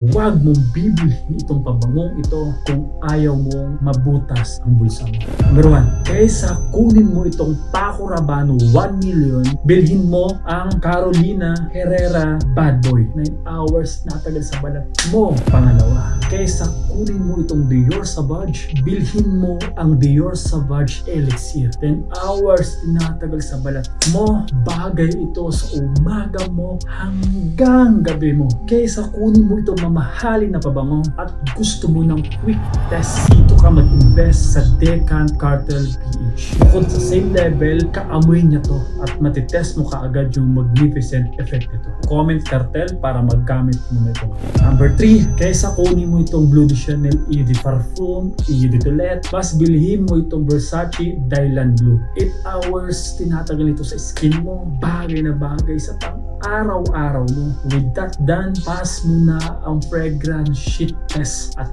Huwag mong bibilhin itong pabangong ito kung ayaw mong mabutas ang bulsa mo. Number 1, kaysa kunin mo itong Paco Rabanne 1 million, bilhin mo ang Carolina Herrera Bad Boy. 9 hours natagal sa balat mo. Pangalawa, kaysa kunin mo itong Dior Sauvage, bilhin mo ang Dior Sauvage Elixir. 10 hours natagal sa balat mo. Bagay ito sa umaga mo hanggang gabi mo. Kaysa kunin mo itong mamahalin na pabango at gusto mo ng quick test, dito ka mag-invest sa Decant Cartel PH. Bukod sa same level, kaamoy niya to at matitest mo kaagad yung magnificent effect nito. Comment Cartel para maggamit mo na ito. Number 3, kaysa kunin mo itong Blue de Chanel Eau de Parfum, Eau de Toilette, mas bilhin mo itong Versace Dylan Blue. 8 hours tinatagal ito sa skin mo. Bagay na bagay sa araw-araw mo. With that done, pass mo na ang fragrance sheet test at